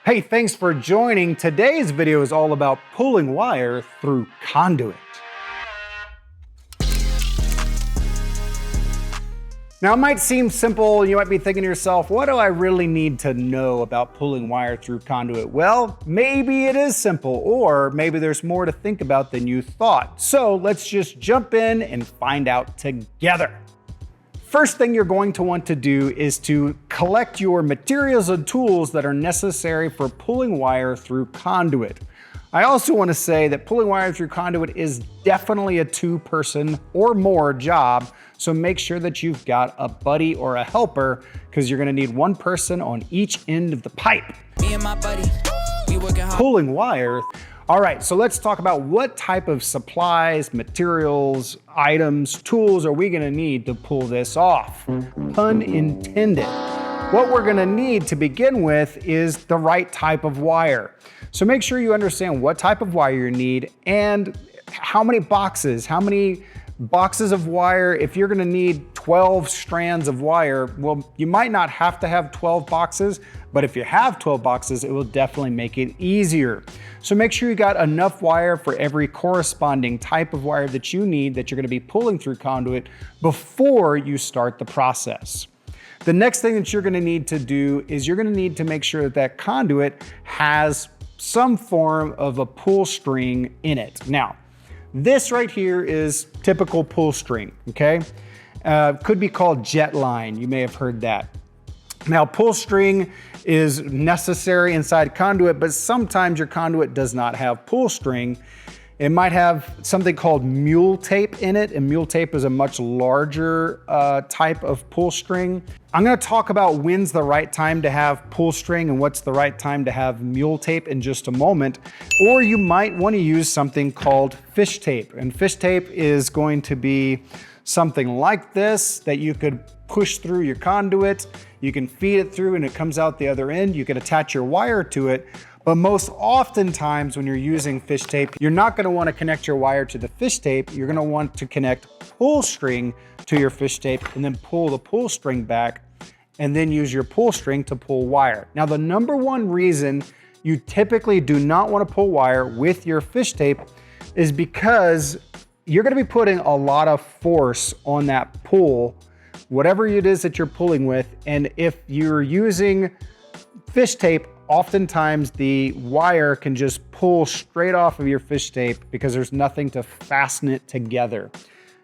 Hey, thanks for joining. Today's video is all about pulling wire through conduit. Now, it might seem simple. You might be thinking to yourself, what do I really need to know about pulling wire through conduit? Well, maybe it is simple, or maybe there's more to think about than you thought. So let's just jump in and find out together. First thing you're going to want to do is to collect your materials and tools that are necessary for pulling wire through conduit. I also want to say that pulling wire through conduit is definitely a two-person or more job, so make sure that you've got a buddy or a helper because you're going to need one person on each end of the pipe. Me and my buddy, we working hard. Pulling wire. All right, so let's talk about what type of supplies, materials, items, tools are we gonna need to pull this off? Pun intended. What we're gonna need to begin with is the right type of wire. So make sure you understand what type of wire you need and how many boxes of wire. If you're gonna need 12 strands of wire, well, you might not have to have 12 boxes, but if you have 12 boxes, it will definitely make it easier. So make sure you got enough wire for every corresponding type of wire that you need that you're gonna be pulling through conduit before you start the process. The next thing that you're gonna need to do is you're gonna need to make sure that that conduit has some form of a pull string in it. Now, this right here is typical pull string, okay? Could be called jet line, you may have heard that. Now, pull string is necessary inside conduit, but sometimes your conduit does not have pull string. It might have something called mule tape in it, and mule tape is a much larger type of pull string. I'm gonna talk about when's the right time to have pull string and what's the right time to have mule tape in just a moment. Or you might wanna use something called fish tape. And fish tape is going to be something like this that you could push through your conduit. You can feed it through and it comes out the other end. You can attach your wire to it. But most oftentimes when you're using fish tape, you're not gonna wanna connect your wire to the fish tape. You're gonna want to connect pull string to your fish tape and then pull the pull string back and then use your pull string to pull wire. Now, the number one reason you typically do not wanna pull wire with your fish tape is because you're gonna be putting a lot of force on that pull, whatever it is that you're pulling with. And if you're using fish tape, oftentimes the wire can just pull straight off of your fish tape because there's nothing to fasten it together.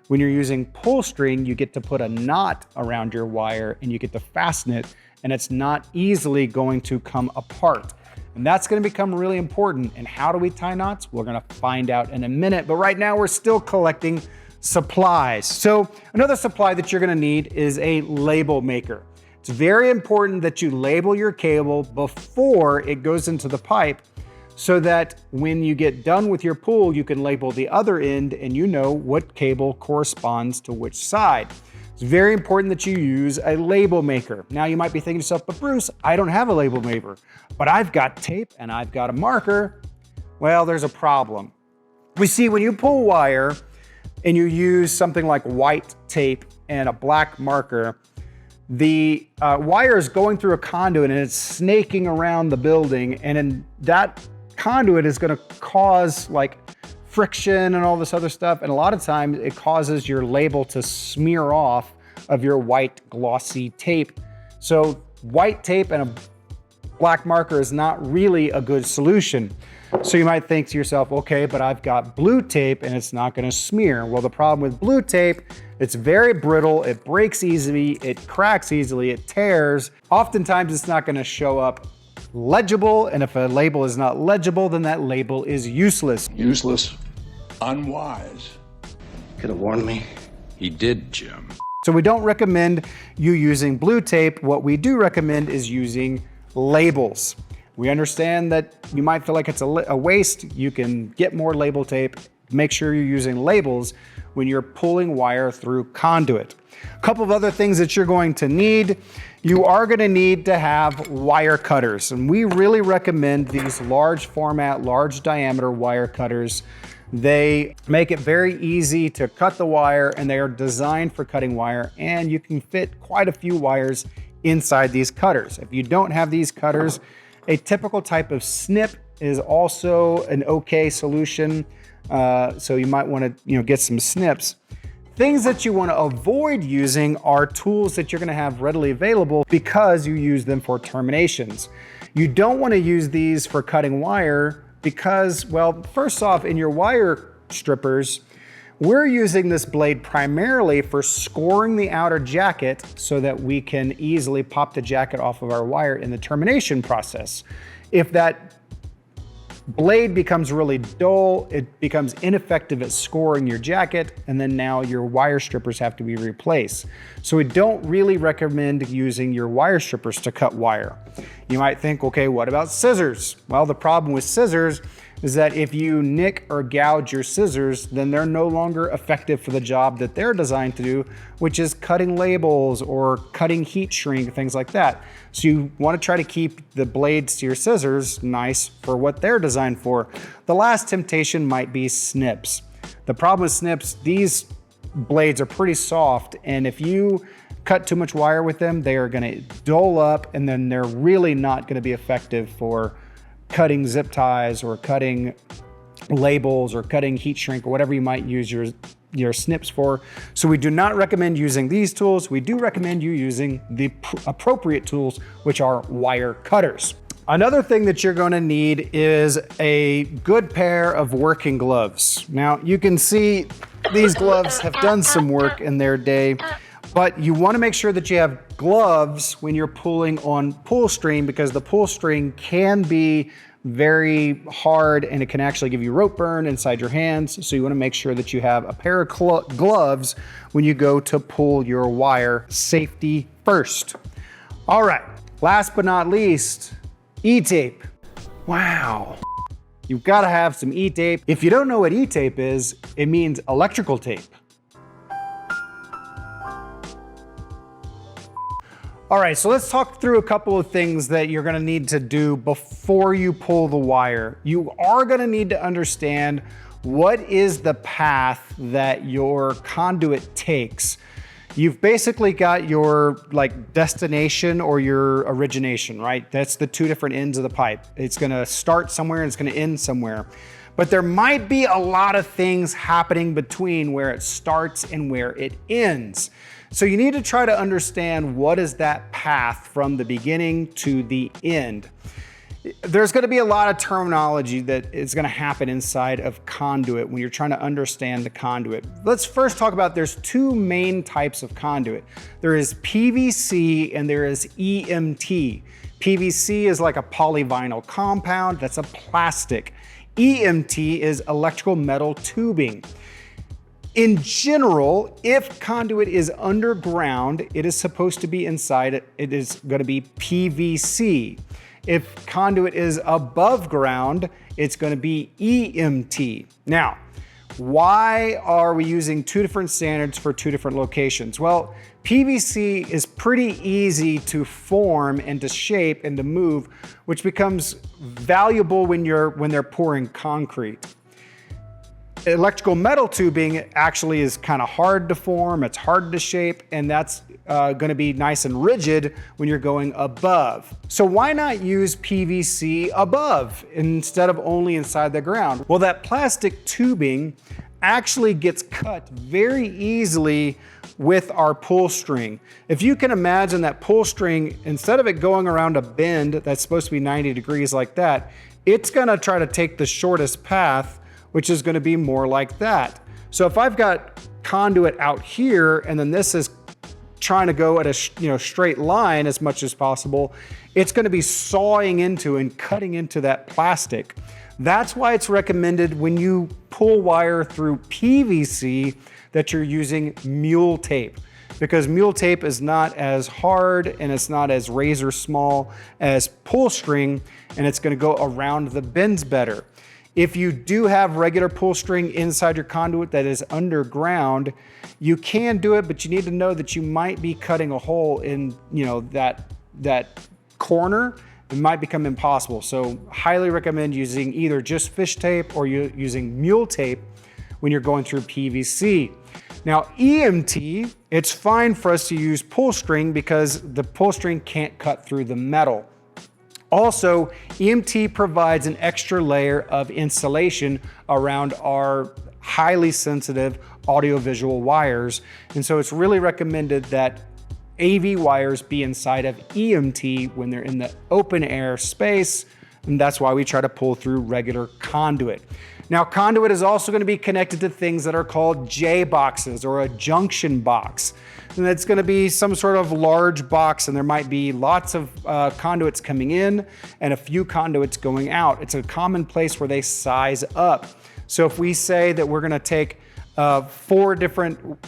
When you're using pull string, you get to put a knot around your wire and you get to fasten it, and it's not easily going to come apart. And that's gonna become really important. And how do we tie knots? We're gonna find out in a minute, but right now we're still collecting supplies. So another supply that you're gonna need is a label maker. It's very important that you label your cable before it goes into the pipe so that when you get done with your pull, you can label the other end and you know what cable corresponds to which side. It's very important that you use a label maker. Now you might be thinking to yourself, but Bruce, I don't have a label maker, but I've got tape and I've got a marker. Well, there's a problem. We see when you pull wire and you use something like white tape and a black marker, the wire is going through a conduit and it's snaking around the building, and then that conduit is gonna cause like friction and all this other stuff, and a lot of times it causes your label to smear off of your white glossy tape. So white tape and a black marker is not really a good solution. So you might think to yourself, okay, but I've got blue tape and it's not gonna smear. Well, the problem with blue tape, it's very brittle, it breaks easily, it cracks easily, it tears. Oftentimes it's not gonna show up legible, and if a label is not legible, then that label is useless. Useless. Unwise. Could have warned me. He did, Jim. So we don't recommend you using blue tape. What we do recommend is using labels. We understand that you might feel like it's a waste. You can get more label tape. Make sure you're using labels when you're pulling wire through conduit. A couple of other things that you're going to need. You are going to need to have wire cutters, and we really recommend these large format, large diameter wire cutters. They make it very easy to cut the wire, and they are designed for cutting wire, and you can fit quite a few wires inside these cutters. If you don't have these cutters, A typical type of snip is also an okay solution. So you might want to get some snips. Things that you want to avoid using are tools that you're going to have readily available because you use them for terminations. You don't want to use these for cutting wire because, well, first off, in your wire strippers, we're using this blade primarily for scoring the outer jacket so that we can easily pop the jacket off of our wire in the termination process. If that blade becomes really dull, it becomes ineffective at scoring your jacket, and then now your wire strippers have to be replaced. So we don't really recommend using your wire strippers to cut wire. You might think, okay, what about scissors? Well, the problem with scissors is that if you nick or gouge your scissors, then they're no longer effective for the job that they're designed to do, which is cutting labels or cutting heat shrink, things like that. So you want to try to keep the blades to your scissors nice for what they're designed for. The last temptation might be snips. The problem with snips, these blades are pretty soft, and if you cut too much wire with them, they are going to dull up, and then they're really not going to be effective for cutting zip ties or cutting labels or cutting heat shrink or whatever you might use your snips for. So we do not recommend using these tools. We do recommend you using the appropriate tools, which are wire cutters. Another thing that you're going to need is a good pair of working gloves. Now you can see these gloves have done some work in their day, but you want to make sure that you have gloves when you're pulling on pull string, because the pull string can be very hard and it can actually give you rope burn inside your hands. So you want to make sure that you have a pair of gloves when you go to pull your wire. Safety first. All right, last but not least, E-tape. Wow. You've got to have some E-tape. If you don't know what E-tape is, it means electrical tape. All right, so let's talk through a couple of things that you're gonna need to do before you pull the wire. You are gonna need to understand what is the path that your conduit takes. You've basically got your destination or your origination, right? That's the two different ends of the pipe. It's gonna start somewhere and it's gonna end somewhere. But there might be a lot of things happening between where it starts and where it ends. So you need to try to understand what is that path from the beginning to the end. There's going to be a lot of terminology that is going to happen inside of conduit when you're trying to understand the conduit. Let's first talk about there's two main types of conduit. There is PVC and there is EMT. PVC is like a polyvinyl compound, that's a plastic. EMT is electrical metal tubing. In general, if conduit is underground, it is supposed to be inside it. It is going to be PVC. If conduit is above ground, it's going to be EMT. Now, why are we using two different standards for two different locations? Well, PVC is pretty easy to form and to shape and to move, which becomes valuable when they're pouring concrete. Electrical metal tubing actually is kind of hard to form, it's hard to shape, and that's going to be nice and rigid when you're going above. So why not use PVC above instead of only inside the ground? Well, that plastic tubing actually gets cut very easily with our pull string. If you can imagine that pull string, instead of it going around a bend that's supposed to be 90 degrees like that, it's going to try to take the shortest path, which is going to be more like that. So if I've got conduit out here and then this is trying to go at a straight line as much as possible, it's going to be sawing into and cutting into that plastic. That's why it's recommended when you pull wire through PVC that you're using mule tape, because mule tape is not as hard and it's not as razor small as pull string, and it's going to go around the bends better. If you do have regular pull string inside your conduit that is underground, you can do it, but you need to know that you might be cutting a hole in that corner. It might become impossible. So highly recommend using either just fish tape or using mule tape when you're going through PVC. Now EMT, it's fine for us to use pull string because the pull string can't cut through the metal. Also, EMT provides an extra layer of insulation around our highly sensitive audiovisual wires. And so it's really recommended that AV wires be inside of EMT when they're in the open air space. And that's why we try to pull through regular conduit. Now, conduit is also going to be connected to things that are called J boxes or a junction box. And it's going to be some sort of large box, and there might be lots of conduits coming in and a few conduits going out. It's a common place where they size up. So if we say that we're going to take 4 different,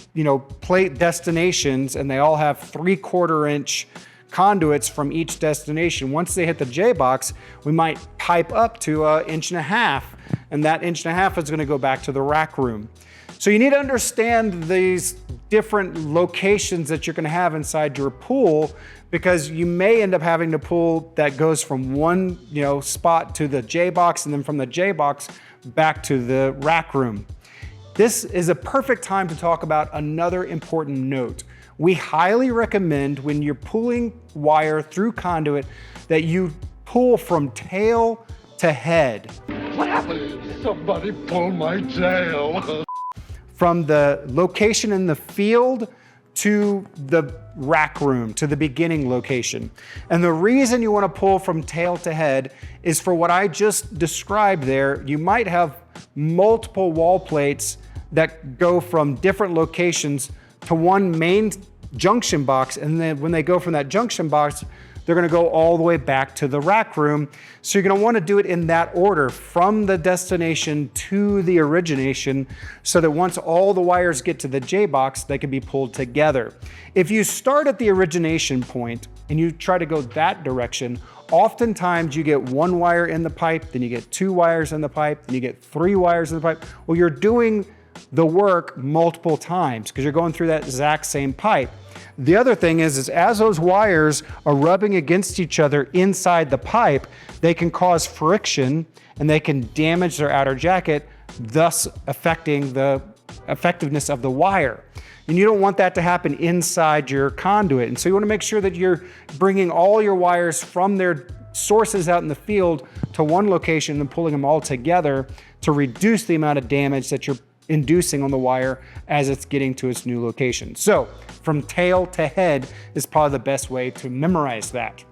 plate destinations, and they all have 3/4 inch conduits from each destination. Once they hit the J box, we might pipe up to 1.5 inches, and that 1.5 inches is going to go back to the rack room. So you need to understand these different locations that you're going to have inside your pool, because you may end up having to pull that goes from one spot to the J box, and then from the J box back to the rack room. This is a perfect time to talk about another important note. We highly recommend when you're pulling wire through conduit that you pull from tail to head. What happened? Somebody pull my tail. From the location in the field to the rack room, to the beginning location. And the reason you want to pull from tail to head is for what I just described there. You might have multiple wall plates that go from different locations to one main junction box, and then when they go from that junction box, they're going to go all the way back to the rack room. So you're going to want to do it in that order, from the destination to the origination, so that once all the wires get to the J box, they can be pulled together. If you start at the origination point and you try to go that direction, oftentimes you get 1 wire in the pipe, then you get 2 wires in the pipe, then you get 3 wires in the pipe. Well, you're doing the work multiple times because you're going through that exact same pipe. The other thing is as those wires are rubbing against each other inside the pipe, they can cause friction and they can damage their outer jacket, thus affecting the effectiveness of the wire. And you don't want that to happen inside your conduit. And so you want to make sure that you're bringing all your wires from their sources out in the field to one location and pulling them all together to reduce the amount of damage that you're inducing on the wire as it's getting to its new location. So from tail to head is probably the best way to memorize that.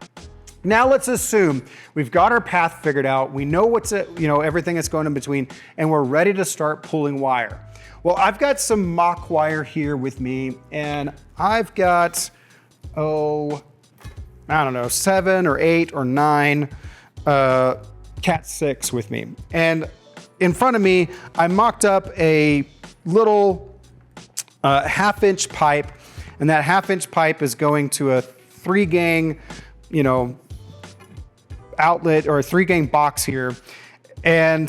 Now let's assume we've got our path figured out. We know everything that's going in between, and we're ready to start pulling wire. Well, I've got some mock wire here with me, and I've got, 7 or 8 or 9 Cat 6 with me. And in front of me, I mocked up a little 1/2 inch pipe, and that 1/2 inch pipe is going to a 3-gang, outlet or a 3-gang box here. And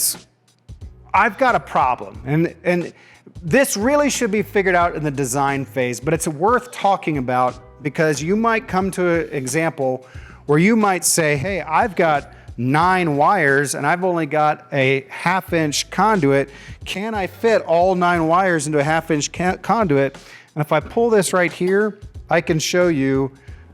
I've got a problem. And this really should be figured out in the design phase, but it's worth talking about because you might come to an example where you might say, hey, I've got 9 wires and I've only got a 1/2 inch conduit. Can I fit all 9 wires into a 1/2 inch conduit? And if I pull this right here, I can show you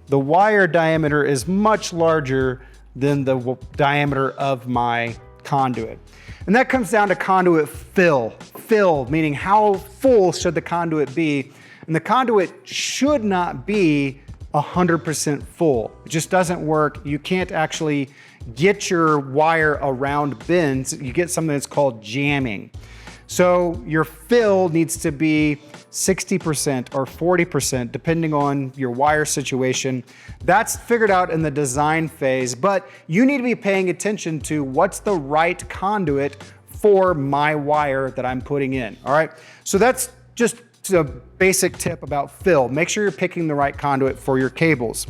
the wire diameter is much larger than the diameter of my conduit. And that comes down to conduit fill. Fill, meaning how full should the conduit be? And the conduit should not be 100% full. It just doesn't work. You can't actually get your wire around bends. You get something that's called jamming. So your fill needs to be 60% or 40%, depending on your wire situation. That's figured out in the design phase, but you need to be paying attention to what's the right conduit for my wire that I'm putting in, all right? So that's just a basic tip about fill. Make sure you're picking the right conduit for your cables.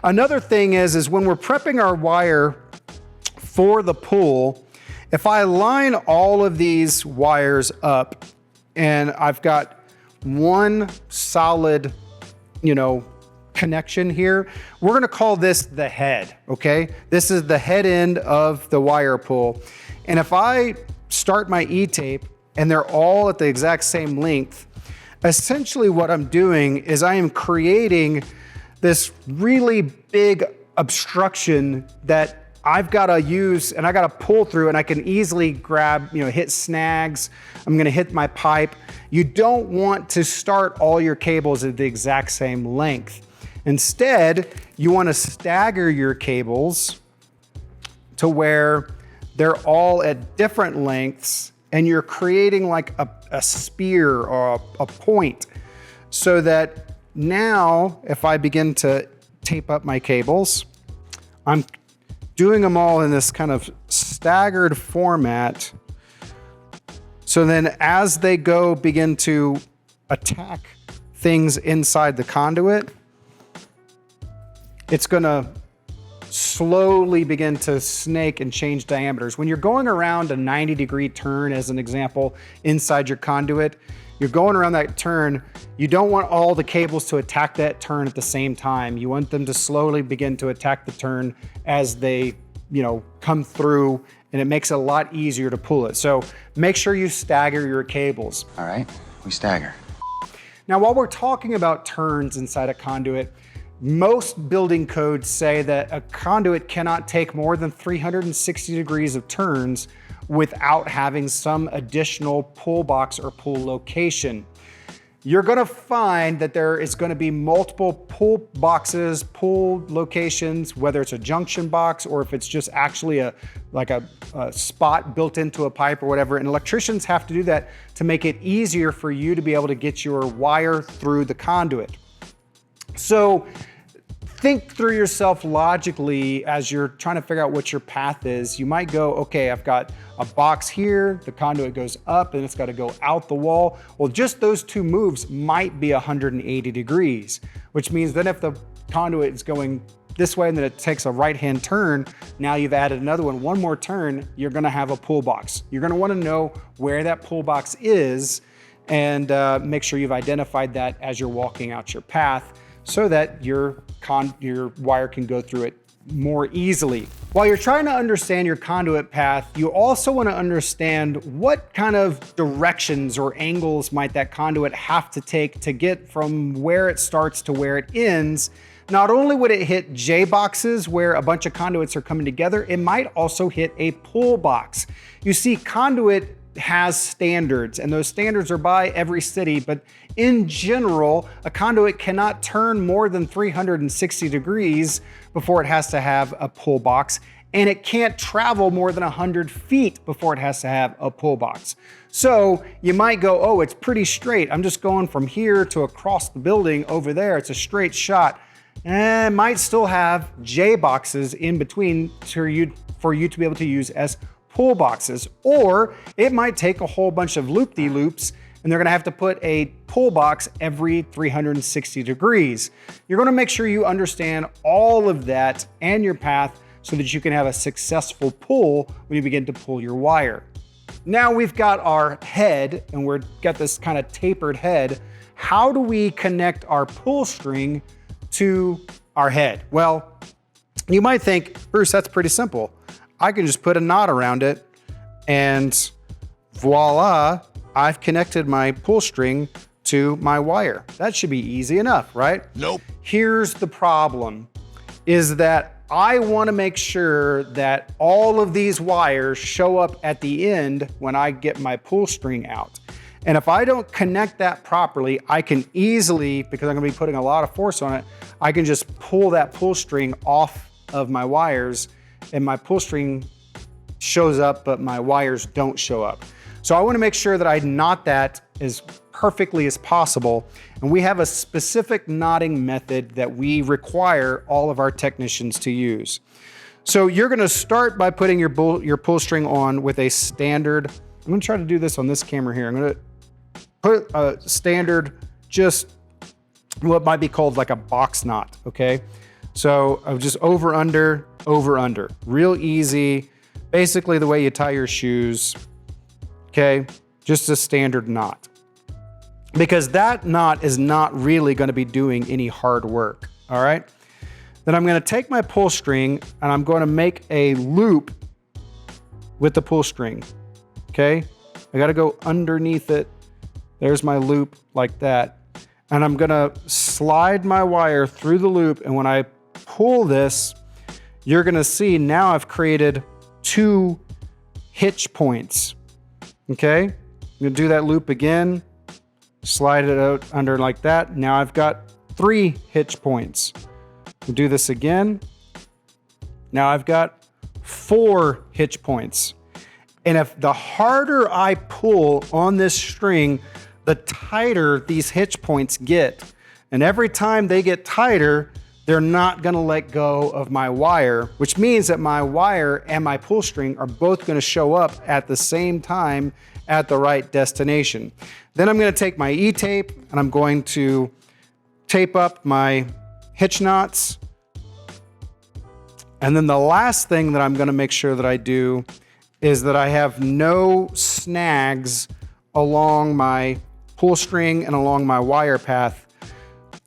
Another thing is when we're prepping our wire for the pull, if I line all of these wires up and I've got one solid, connection here, we're gonna call this the head, okay? This is the head end of the wire pull. And if I start my E-tape and they're all at the exact same length, essentially what I'm doing is I am creating this really big obstruction that I've got to use, and I got to pull through, and I can easily grab, hit snags. I'm going to hit my pipe. You don't want to start all your cables at the exact same length. Instead, you want to stagger your cables to where they're all at different lengths, and you're creating like a spear or a point, so that now if I begin to tape up my cables, I'm doing them all in this kind of staggered format. So then as they begin to attack things inside the conduit, it's gonna slowly begin to snake and change diameters. When you're going around a 90-degree turn, as an example, inside your conduit, you're going around that turn, you don't want all the cables to attack that turn at the same time. You want them to slowly begin to attack the turn as they, come through, and it makes it a lot easier to pull it. So make sure you stagger your cables. All right, we stagger. Now, while we're talking about turns inside a conduit, most building codes say that a conduit cannot take more than 360 degrees of turns without having some additional pull box or pull location. You're gonna find that there is gonna be multiple pull boxes, pull locations, whether it's a junction box or if it's just actually a spot built into a pipe or whatever. And electricians have to do that to make it easier for you to be able to get your wire through the conduit. So think through yourself logically as you're trying to figure out what your path is. You might go, okay, I've got a box here, the conduit goes up and it's got to go out the wall. Well, just those two moves might be 180 degrees, which means then if the conduit is going this way and then it takes a right-hand turn, now you've added another one more turn, you're gonna have a pull box. You're gonna wanna know where that pull box is and make sure you've identified that as you're walking out your path so that your wire can go through it more easily. While you're trying to understand your conduit path, you also want to understand what kind of directions or angles might that conduit have to take to get from where it starts to where it ends. Not only would it hit J boxes where a bunch of conduits are coming together, it might also hit a pull box. You see, conduit has standards, and those standards are by every city, but in general, a conduit cannot turn more than 360 degrees before it has to have a pull box, and it can't travel more than 100 feet before it has to have a pull box. So you might go, oh, it's pretty straight. I'm just going from here to across the building over there. It's a straight shot. And it might still have J boxes in between for you to be able to use as pull boxes, or it might take a whole bunch of loop-de-loops and they're gonna have to put a pull box every 360 degrees. You're gonna make sure you understand all of that and your path so that you can have a successful pull when you begin to pull your wire. Now we've got our head and we've got this kind of tapered head. How do we connect our pull string to our head? Well, you might think, Bruce, that's pretty simple. I can just put a knot around it and voila, I've connected my pull string to my wire. That should be easy enough, right? Nope. Here's the problem, is that I want to make sure that all of these wires show up at the end when I get my pull string out. And if I don't connect that properly, I can easily, because I'm gonna be putting a lot of force on it, I can just pull that pull string off of my wires and my pull string shows up, but my wires don't show up. So I wanna make sure that I knot that as perfectly as possible. And we have a specific knotting method that we require all of our technicians to use. So you're gonna start by putting your pull string on with a standard, I'm gonna try to do this on this camera here. I'm gonna put a standard, just what might be called like a box knot, okay? So I'm just over, under, real easy. Basically the way you tie your shoes, okay? Just a standard knot. Because that knot is not really gonna be doing any hard work, all right? Then I'm gonna take my pull string and I'm gonna make a loop with the pull string, okay? I gotta go underneath it. There's my loop like that. And I'm gonna slide my wire through the loop, and when I pull this, you're gonna see now I've created 2 hitch points, okay? I'm gonna do that loop again, slide it out under like that. Now I've got 3 hitch points. We'll do this again. Now I've got 4 hitch points. And if the harder I pull on this string, the tighter these hitch points get. And every time they get tighter, they're not gonna let go of my wire, which means that my wire and my pull string are both gonna show up at the same time at the right destination. Then I'm gonna take my E-tape and I'm going to tape up my hitch knots. And then the last thing that I'm gonna make sure that I do is that I have no snags along my pull string and along my wire path,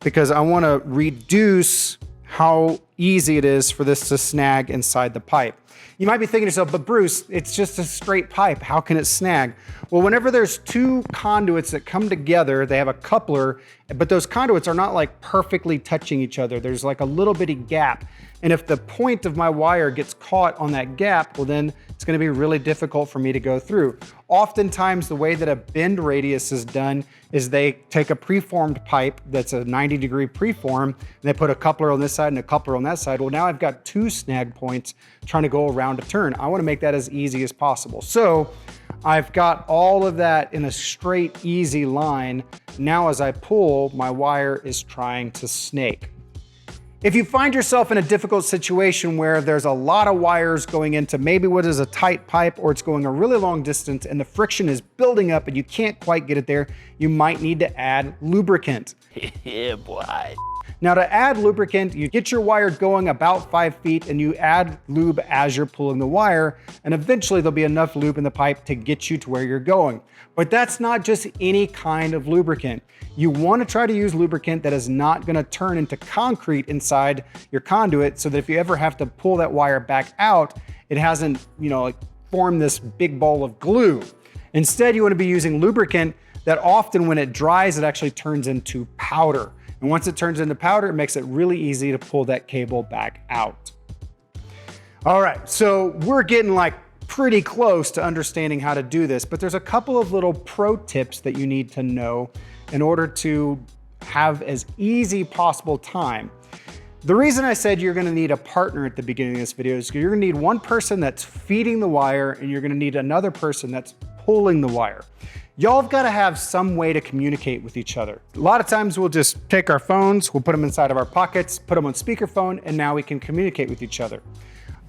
because I wanna reduce how easy it is for this to snag inside the pipe. You might be thinking to yourself, but Bruce, it's just a straight pipe. How can it snag? Well, whenever there's 2 conduits that come together, they have a coupler, but those conduits are not like perfectly touching each other. There's like a little bitty gap. And if the point of my wire gets caught on that gap, well then it's gonna be really difficult for me to go through. Oftentimes the way that a bend radius is done is they take a preformed pipe that's a 90-degree preform, and they put a coupler on this side and a coupler on that side. Well, now I've got 2 snag points trying to go around a turn. I wanna make that as easy as possible. So I've got all of that in a straight, easy line. Now as I pull, my wire is trying to snake. If you find yourself in a difficult situation where there's a lot of wires going into maybe what is a tight pipe, or it's going a really long distance and the friction is building up and you can't quite get it there, you might need to add lubricant. Yeah, boy. Now to add lubricant, you get your wire going about 5 feet and you add lube as you're pulling the wire, and eventually there'll be enough lube in the pipe to get you to where you're going. But that's not just any kind of lubricant. You want to try to use lubricant that is not going to turn into concrete inside your conduit, so that if you ever have to pull that wire back out, it hasn't, like formed this big ball of glue. Instead, you want to be using lubricant that often when it dries, it actually turns into powder. And once it turns into powder, it makes it really easy to pull that cable back out. All right, so we're getting like pretty close to understanding how to do this, but there's a couple of little pro tips that you need to know in order to have as easy possible time. The reason I said you're gonna need a partner at the beginning of this video is you're gonna need one person that's feeding the wire and you're gonna need another person that's pulling the wire. Y'all have gotta have some way to communicate with each other. A lot of times we'll just take our phones, we'll put them inside of our pockets, put them on speakerphone, and now we can communicate with each other.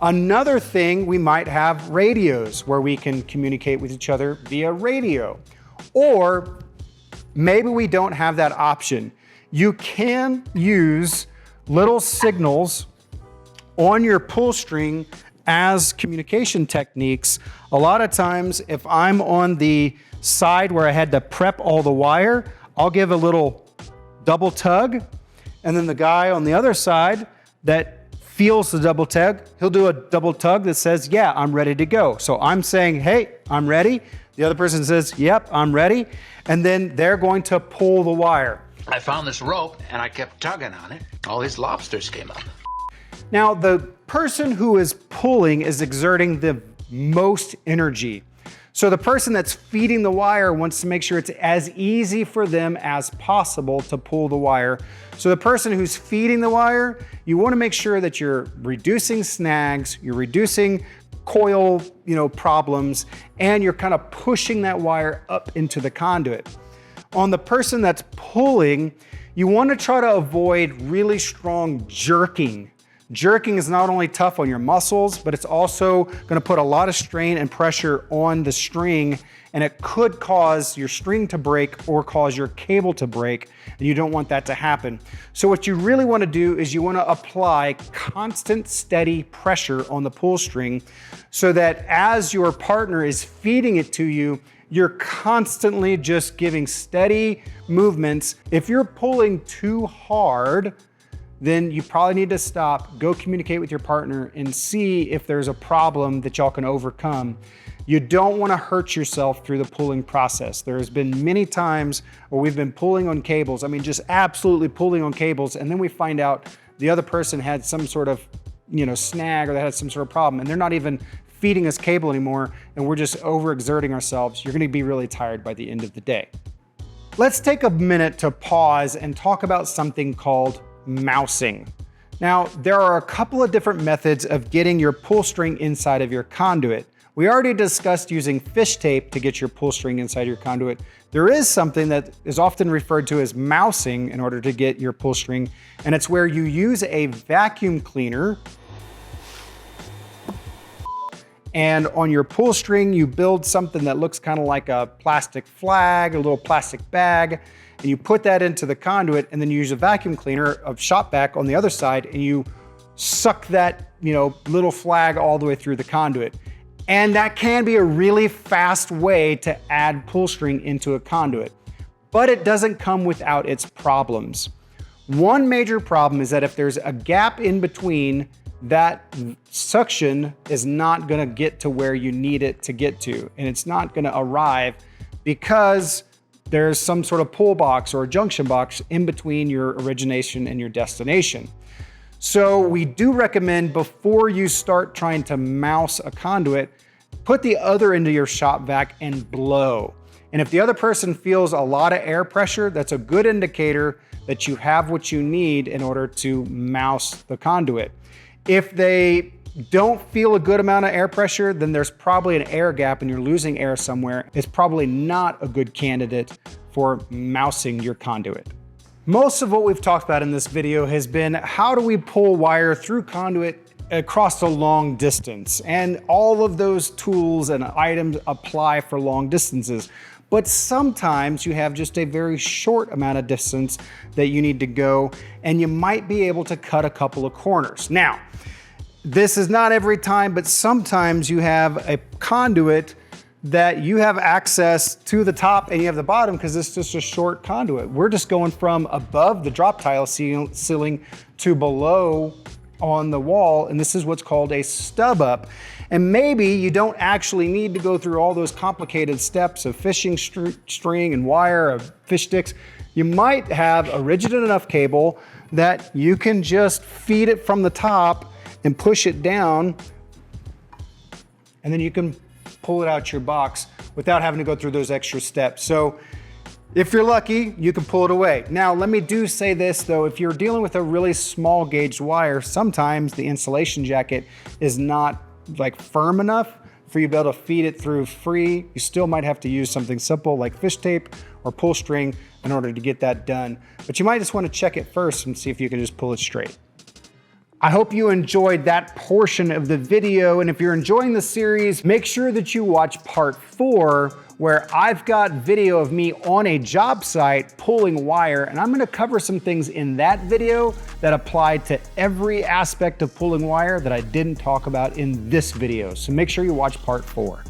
Another thing, we might have radios where we can communicate with each other via radio. Or maybe we don't have that option. You can use little signals on your pull string as communication techniques. A lot of times, if I'm on the side where I had to prep all the wire, I'll give a little double tug, and then the guy on the other side that feels the double tug, he'll do a double tug that says, yeah, I'm ready to go. So I'm saying, hey, I'm ready. The other person says, yep, I'm ready. And then they're going to pull the wire. I found this rope and I kept tugging on it. All these lobsters came up. Now, the person who is pulling is exerting the most energy. So the person that's feeding the wire wants to make sure it's as easy for them as possible to pull the wire. So the person who's feeding the wire, you want to make sure that you're reducing snags, you're reducing coil, problems, and you're kind of pushing that wire up into the conduit. On the person that's pulling, you want to try to avoid really strong jerking. Jerking is not only tough on your muscles, but it's also going to put a lot of strain and pressure on the string, and it could cause your string to break or cause your cable to break, and you don't want that to happen. So what you really want to do is you want to apply constant, steady pressure on the pull string so that as your partner is feeding it to you, you're constantly just giving steady movements. If you're pulling too hard, then you probably need to stop, go communicate with your partner and see if there's a problem that y'all can overcome. You don't want to hurt yourself through the pulling process. There has been many times where we've been pulling on cables, just absolutely pulling on cables, and then we find out the other person had some sort of snag or they had some sort of problem, and they're not even feeding us cable anymore, and we're just overexerting ourselves, you're gonna be really tired by the end of the day. Let's take a minute to pause and talk about something called mousing. Now, there are a couple of different methods of getting your pull string inside of your conduit. We already discussed using fish tape to get your pull string inside your conduit. There is something that is often referred to as mousing in order to get your pull string, and it's where you use a vacuum cleaner, and on your pull string, you build something that looks kind of like a plastic flag, a little plastic bag, and you put that into the conduit, and then you use a vacuum cleaner of shop vac on the other side, and you suck that, little flag all the way through the conduit. And that can be a really fast way to add pull string into a conduit, but it doesn't come without its problems. One major problem is that if there's a gap in between, that suction is not gonna get to where you need it to get to, and it's not gonna arrive because there's some sort of pull box or a junction box in between your origination and your destination. So we do recommend, before you start trying to mouse a conduit, put the other end of your shop vac and blow. And if the other person feels a lot of air pressure, that's a good indicator that you have what you need in order to mouse the conduit. If they don't feel a good amount of air pressure, then there's probably an air gap and you're losing air somewhere. It's probably not a good candidate for mousing your conduit. Most of what we've talked about in this video has been how do we pull wire through conduit across a long distance, and all of those tools and items apply for long distances. But sometimes you have just a very short amount of distance that you need to go, and you might be able to cut a couple of corners. Now, this is not every time, but sometimes you have a conduit that you have access to the top and you have the bottom because it's just a short conduit. We're just going from above the drop tile ceiling to below on the wall, and this is what's called a stub up. And maybe you don't actually need to go through all those complicated steps of fishing string and wire, of fish sticks. You might have a rigid enough cable that you can just feed it from the top and push it down, and then you can pull it out your box without having to go through those extra steps. So if you're lucky, you can pull it away. Now, let me say this though, if you're dealing with a really small gauge wire, sometimes the insulation jacket is not firm enough for you to be able to feed it through free. You still might have to use something simple like fish tape or pull string in order to get that done. But you might just want to check it first and see if you can just pull it straight. I hope you enjoyed that portion of the video, and if you're enjoying the series, make sure that you watch part 4, where I've got video of me on a job site pulling wire, and I'm gonna cover some things in that video that apply to every aspect of pulling wire that I didn't talk about in this video, so make sure you watch part 4.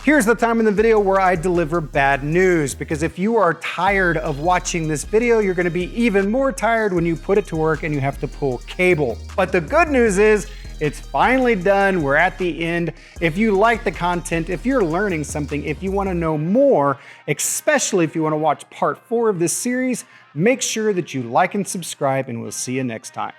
Here's the time in the video where I deliver bad news, because if you are tired of watching this video, you're gonna be even more tired when you put it to work and you have to pull cable. But the good news is, it's finally done, we're at the end. If you like the content, if you're learning something, if you wanna know more, especially if you wanna watch part 4 of this series, make sure that you like and subscribe, and we'll see you next time.